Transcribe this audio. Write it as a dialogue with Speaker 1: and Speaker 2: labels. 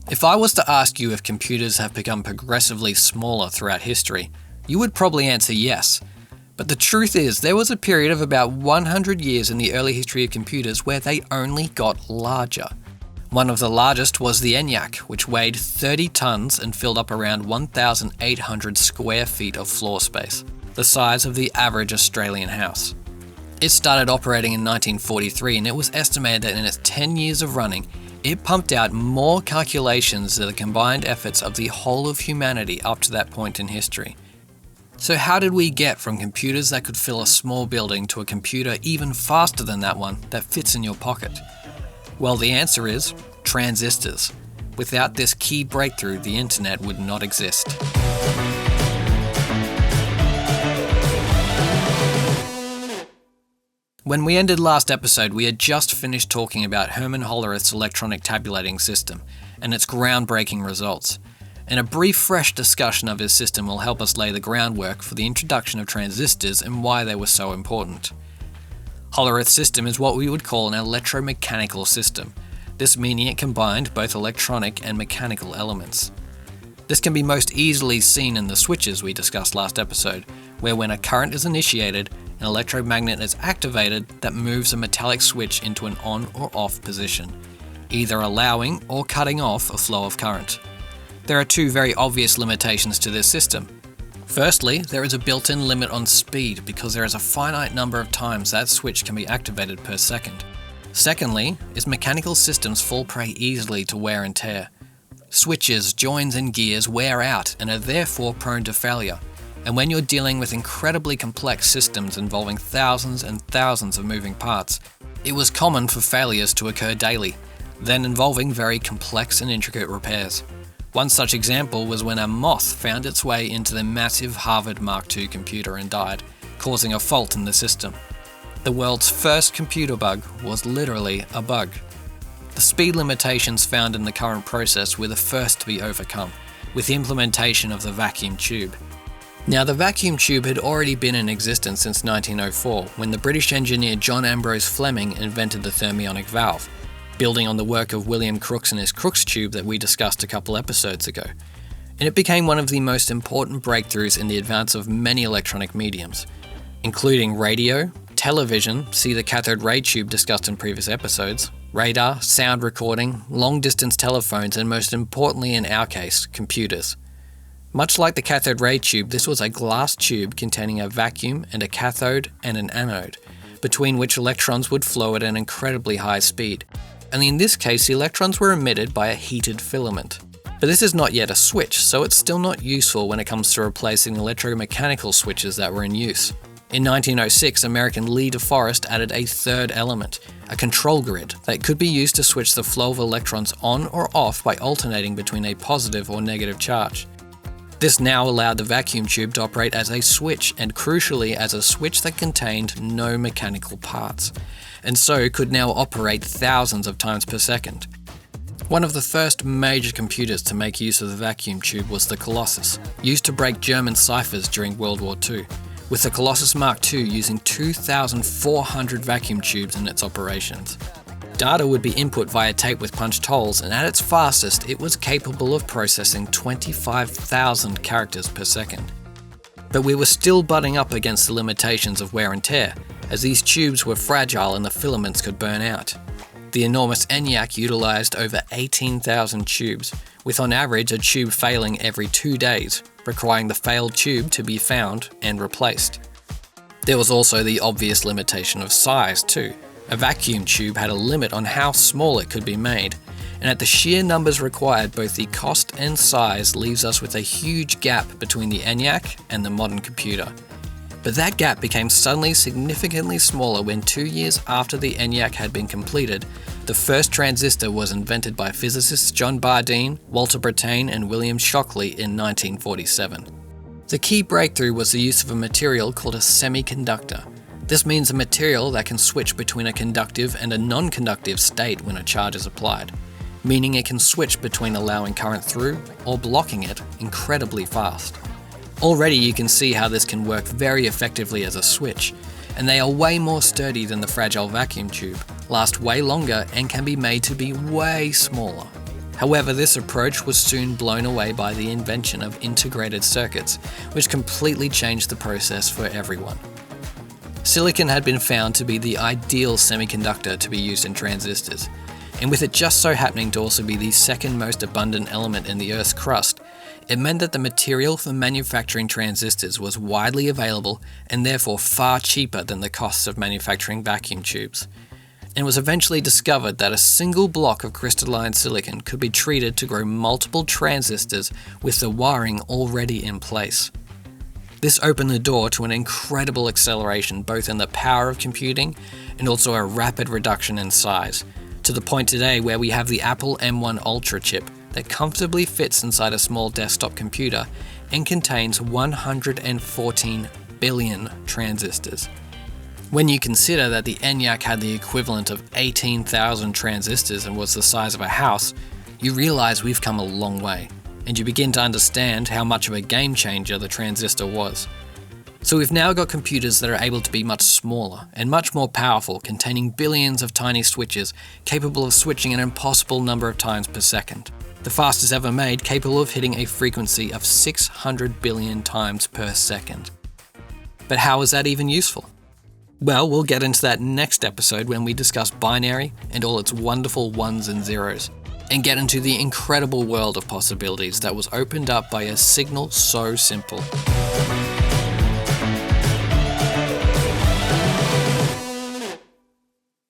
Speaker 1: If I was to ask you if computers have become progressively smaller throughout history, you would probably answer yes. But the truth is, there was a period of about 100 years in the early history of computers where they only got larger. One of the largest was the ENIAC, which weighed 30 tons and filled up around 1,800 square feet of floor space, the size of the average Australian house. It started operating in 1943, and it was estimated that in its 10 years of running, it pumped out more calculations than the combined efforts of the whole of humanity up to that point in history. So how did we get from computers that could fill a small building to a computer even faster than that one that fits in your pocket? Well, the answer is transistors. Without this key breakthrough, the internet would not exist. When we ended last episode, we had just finished talking about Herman Hollerith's electronic tabulating system and its groundbreaking results. And a brief, fresh discussion of his system will help us lay the groundwork for the introduction of transistors and why they were so important. Hollerith's system is what we would call an electromechanical system, this meaning it combined both electronic and mechanical elements. This can be most easily seen in the switches we discussed last episode, where when a current is initiated, an electromagnet is activated that moves a metallic switch into an on or off position, either allowing or cutting off a flow of current. There are two very obvious limitations to this system. Firstly, there is a built-in limit on speed because there is a finite number of times that switch can be activated per second. Secondly, is mechanical systems fall prey easily to wear and tear. Switches, joins and gears wear out and are therefore prone to failure. And when you're dealing with incredibly complex systems involving thousands and thousands of moving parts, it was common for failures to occur daily, then involving very complex and intricate repairs. One such example was when a moth found its way into the massive Harvard Mark II computer and died, causing a fault in the system. The world's first computer bug was literally a bug. The speed limitations found in the current process were the first to be overcome, with the implementation of the vacuum tube. Now, the vacuum tube had already been in existence since 1904, when the British engineer John Ambrose Fleming invented the thermionic valve, building on the work of William Crookes and his Crookes tube that we discussed a couple episodes ago. And it became one of the most important breakthroughs in the advance of many electronic mediums, including radio, television, see the cathode ray tube discussed in previous episodes, radar, sound recording, long-distance telephones, and most importantly in our case, computers. Much like the cathode ray tube, this was a glass tube containing a vacuum and a cathode and an anode, between which electrons would flow at an incredibly high speed. And in this case, the electrons were emitted by a heated filament. But this is not yet a switch, so it's still not useful when it comes to replacing electromechanical switches that were in use. In 1906, American Lee DeForest added a third element, a control grid, that could be used to switch the flow of electrons on or off by alternating between a positive or negative charge. This now allowed the vacuum tube to operate as a switch, and crucially as a switch that contained no mechanical parts, and so could now operate thousands of times per second. One of the first major computers to make use of the vacuum tube was the Colossus, used to break German ciphers during World War II, with the Colossus Mark II using 2,400 vacuum tubes in its operations. Data would be input via tape with punched holes, and at its fastest, it was capable of processing 25,000 characters per second. But we were still butting up against the limitations of wear and tear, as these tubes were fragile and the filaments could burn out. The enormous ENIAC utilized over 18,000 tubes, with on average a tube failing every 2 days, requiring the failed tube to be found and replaced. There was also the obvious limitation of size too. A vacuum tube had a limit on how small it could be made, and at the sheer numbers required, both the cost and size leaves us with a huge gap between the ENIAC and the modern computer. But that gap became suddenly significantly smaller when 2 years after the ENIAC had been completed, the first transistor was invented by physicists John Bardeen, Walter Brattain, and William Shockley in 1947. The key breakthrough was the use of a material called a semiconductor. This means a material that can switch between a conductive and a non-conductive state when a charge is applied, meaning it can switch between allowing current through or blocking it incredibly fast. Already you can see how this can work very effectively as a switch, and they are way more sturdy than the fragile vacuum tube, last way longer, and can be made to be way smaller. However, this approach was soon blown away by the invention of integrated circuits, which completely changed the process for everyone. Silicon had been found to be the ideal semiconductor to be used in transistors, and with it just so happening to also be the second most abundant element in the Earth's crust, it meant that the material for manufacturing transistors was widely available and therefore far cheaper than the costs of manufacturing vacuum tubes. And it was eventually discovered that a single block of crystalline silicon could be treated to grow multiple transistors with the wiring already in place. This opened the door to an incredible acceleration both in the power of computing and also a rapid reduction in size, to the point today where we have the Apple M1 Ultra chip that comfortably fits inside a small desktop computer and contains 114 billion transistors. When you consider that the ENIAC had the equivalent of 18,000 transistors and was the size of a house, you realize we've come a long way, and you begin to understand how much of a game changer the transistor was. So we've now got computers that are able to be much smaller and much more powerful, containing billions of tiny switches capable of switching an impossible number of times per second. The fastest ever made, capable of hitting a frequency of 600 billion times per second. But how is that even useful? Well, we'll get into that next episode when we discuss binary and all its wonderful ones and zeros, and get into the incredible world of possibilities that was opened up by a signal so simple.